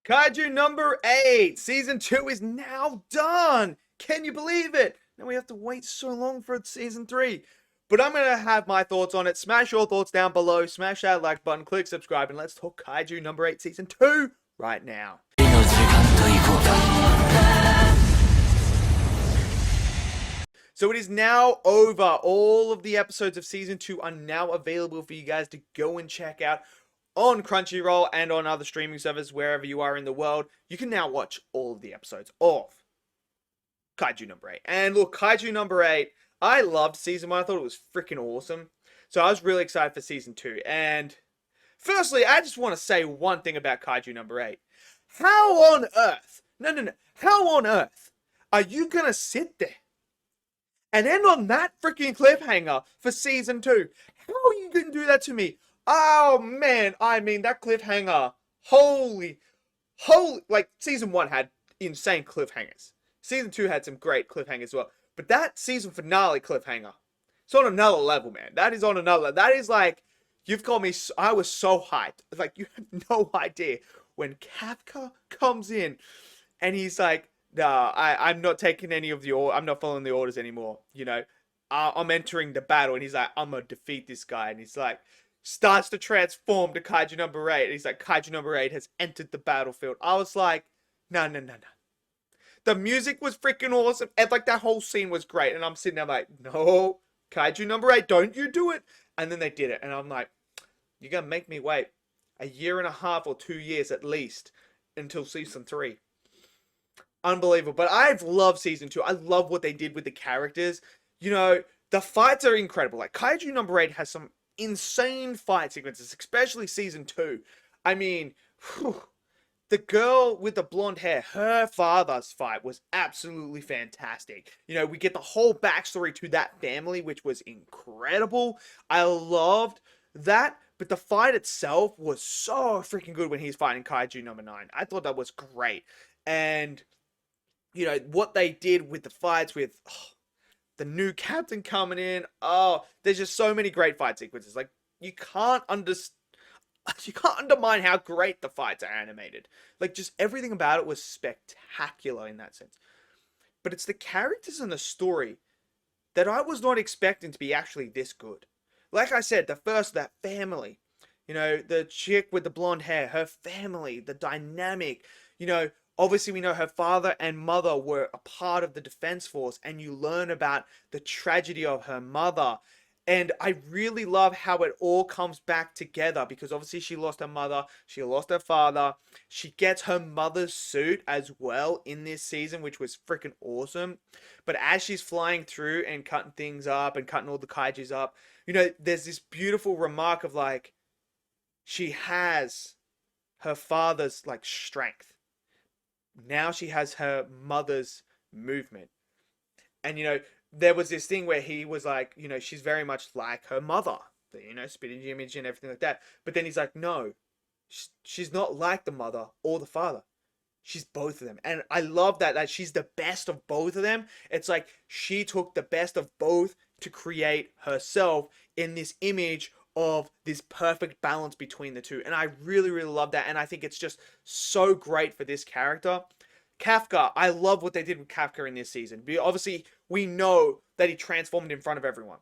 Kaiju number 8, season 2 is now done. Can you believe it? Now we have to wait so long for season 3. But I'm going to have my thoughts on it. Smash your thoughts down below. Smash that like button, click subscribe, and let's talk Kaiju number 8, season 2 right now. So it is now over. All of the episodes of season 2 are now available for you guys to go and check out on Crunchyroll and on other streaming servers wherever you are in the world. You can now watch all of the episodes of Kaiju number 8. And look, Kaiju number 8, I loved season 1. I thought it was freaking awesome. So I was really excited for season 2. And firstly, I just want to say one thing about Kaiju number 8. How on earth, how on earth are you going to sit there and end on that freaking cliffhanger for season 2? How are you going to do that to me? Oh, man. I mean, that cliffhanger. Holy. Like, season 1 had insane cliffhangers. Season 2 had some great cliffhangers as well. But that season finale cliffhanger, it's on another level, man. That is on another. That is like, you've got me. I was so hyped. Like, you have no idea. When Kafka comes in and he's like, nah, I'm not taking any of the I'm not following the orders anymore. You know, I'm entering the battle. And he's like, I'm going to defeat this guy. And he's like, starts to transform to Kaiju number 8. And he's like, Kaiju number 8 has entered the battlefield. I was like, no. The music was freaking awesome. And like that whole scene was great. And I'm sitting there like, no, Kaiju number 8, don't you do it. And then they did it. And I'm like, you're going to make me wait a year and a half or 2 years at least until season 3. Unbelievable. But I've loved season 2. I love what they did with the characters. You know, the fights are incredible. Like Kaiju number 8 has some insane fight sequences, especially season 2. I mean, the girl with the blonde hair, her father's fight was absolutely fantastic. You know, we get the whole backstory to that family, which was incredible. I loved that, but the fight itself was so freaking good when he's fighting Kaiju number 9. I thought that was great. And, you know, what they did with the fights with the new captain coming in. Oh, there's just so many great fight sequences. Like, you can't undermine how great the fights are animated. Like, just everything about it was spectacular in that sense. But it's the characters and the story that I was not expecting to be actually this good. Like I said, that family. You know, the chick with the blonde hair, her family, the dynamic. You know, obviously we know her father and mother were a part of the defense force. And you learn about the tragedy of her mother. And I really love how it all comes back together because obviously she lost her mother, she lost her father. She gets her mother's suit as well in this season, which was freaking awesome. But as she's flying through and cutting things up and cutting all the kaijus up, you know, there's this beautiful remark of like, she has her father's like strength. Now she has her mother's movement. And, you know, there was this thing where he was like, you know, she's very much like her mother, you know, spitting image and everything like that. But then he's like, no, she's not like the mother or the father. She's both of them. And I love that she's the best of both of them. It's like she took the best of both to create herself in this image of this perfect balance between the two. And I really, really love that. And I think it's just so great for this character. Kafka, I love what they did with Kafka in this season. Obviously, we know that he transformed in front of everyone.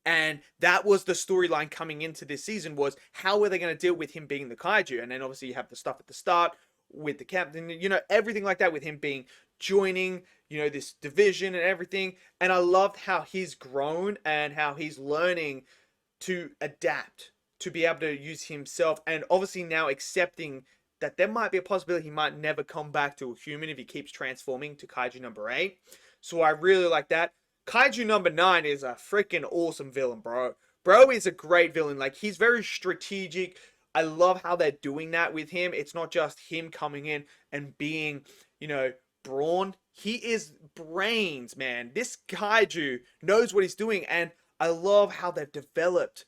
And that was the storyline coming into this season was how were they going to deal with him being the kaiju? And then obviously you have the stuff at the start with the captain, you know, everything like that with him being joining, you know, this division and everything. And I loved how he's grown and how he's learning to adapt, to be able to use himself. And obviously now accepting that there might be a possibility he might never come back to a human if he keeps transforming to Kaiju number 8. So I really like that. Kaiju number 9 is a freaking awesome villain, bro. Bro is a great villain. Like, he's very strategic. I love how they're doing that with him. It's not just him coming in and being, you know, brawn. He is brains, man. This Kaiju knows what he's doing. And I love how they've developed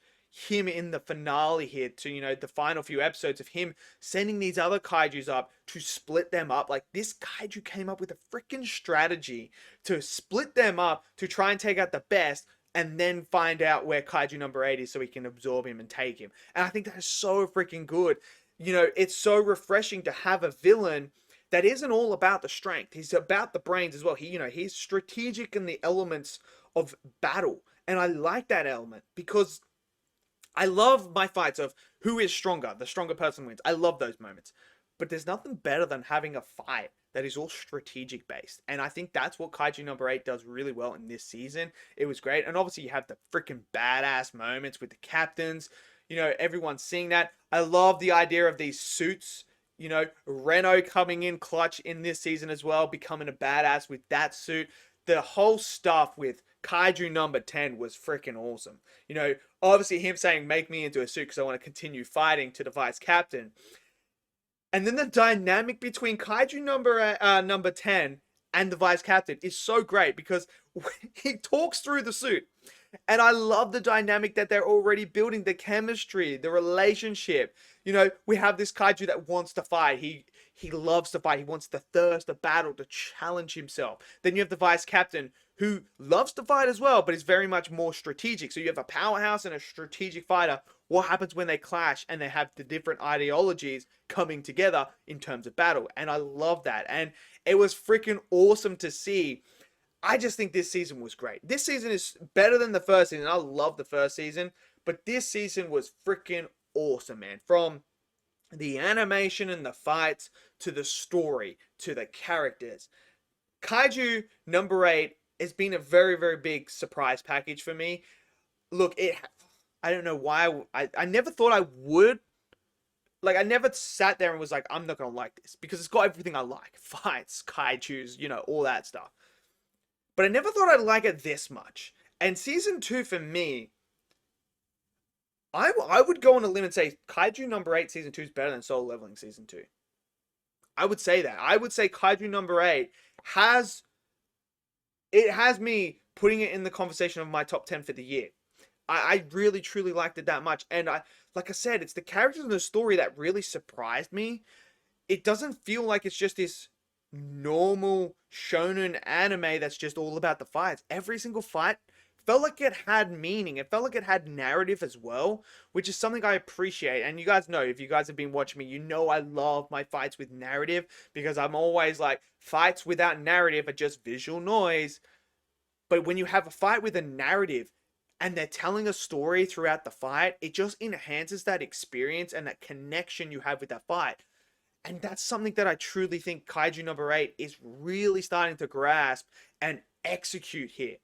him in the finale here to, you know, the final few episodes of him sending these other kaijus up to split them up. Like, this kaiju came up with a freaking strategy to split them up to try and take out the best and then find out where Kaiju number 8 is so he can absorb him and take him. And I think that is so freaking good. You know, it's so refreshing to have a villain that isn't all about the strength. He's about the brains as well. He's strategic in the elements of battle. And I like that element because I love my fights of who is stronger. The stronger person wins. I love those moments. But there's nothing better than having a fight that is all strategic based. And I think that's what Kaiju number 8 does really well in this season. It was great. And obviously you have the freaking badass moments with the captains. You know, everyone's seeing that. I love the idea of these suits. You know, Reno coming in clutch in this season as well, becoming a badass with that suit. The whole stuff with Kaiju number 10 was freaking awesome. You know, obviously him saying, make me into a suit because I want to continue fighting to the vice captain. And then the dynamic between Kaiju number 10 and the vice captain is so great because he talks through the suit. And I love the dynamic that they're already building, the chemistry, the relationship. You know, we have this kaiju that wants to fight. He loves to fight. He wants the thirst, the battle, to challenge himself. Then you have the vice captain who loves to fight as well, but is very much more strategic. So you have a powerhouse and a strategic fighter. What happens when they clash and they have the different ideologies coming together in terms of battle? And I love that. And it was freaking awesome to see. I just think this season was great. This season is better than the first season. I love the first season, but this season was freaking awesome, man. From the animation and the fights to the story to the characters. Kaiju number 8 has been a very, very big surprise package for me. Look, I don't know why. I never thought I would. Like, I never sat there and was like, I'm not going to like this. Because it's got everything I like. Fights, kaijus, you know, all that stuff. But I never thought I'd like it this much. And season 2 for me, I would go on a limb and say Kaiju number 8 season 2 is better than Solo Leveling season 2. I would say that. I would say Kaiju number 8 has me putting it in the conversation of my top 10 for the year. I really truly liked it that much. And like I said, it's the characters and the story that really surprised me. It doesn't feel like it's just this normal shonen anime that's just all about the fights. Every single fight felt like it had meaning. It felt like it had narrative as well, which is something I appreciate. And you guys know, if you guys have been watching me, you know I love my fights with narrative, because I'm always like, fights without narrative are just visual noise. But when you have a fight with a narrative and they're telling a story throughout the fight, it just enhances that experience and that connection you have with that fight. And that's something that I truly think Kaiju number 8 is really starting to grasp and execute here.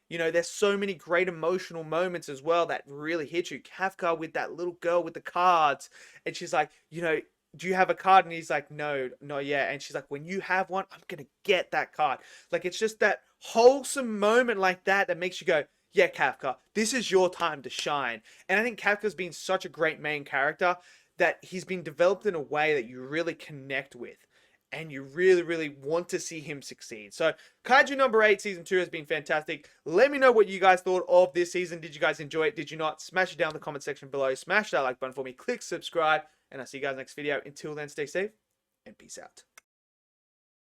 You know, there's so many great emotional moments as well that really hit you. Kafka with that little girl with the cards. And she's like, you know, do you have a card? And he's like, no, not yet. And she's like, when you have one, I'm going to get that card. Like, it's just that wholesome moment like that that makes you go, yeah, Kafka, this is your time to shine. And I think Kafka's been such a great main character that he's been developed in a way that you really connect with and you really, really want to see him succeed. So Kaiju number 8 season 2 has been fantastic. Let me know what you guys thought of this season. Did you guys enjoy it? Did you not? Smash it down in the comment section below. Smash that like button for me. Click subscribe, and I'll see you guys next video. Until then, stay safe and peace out.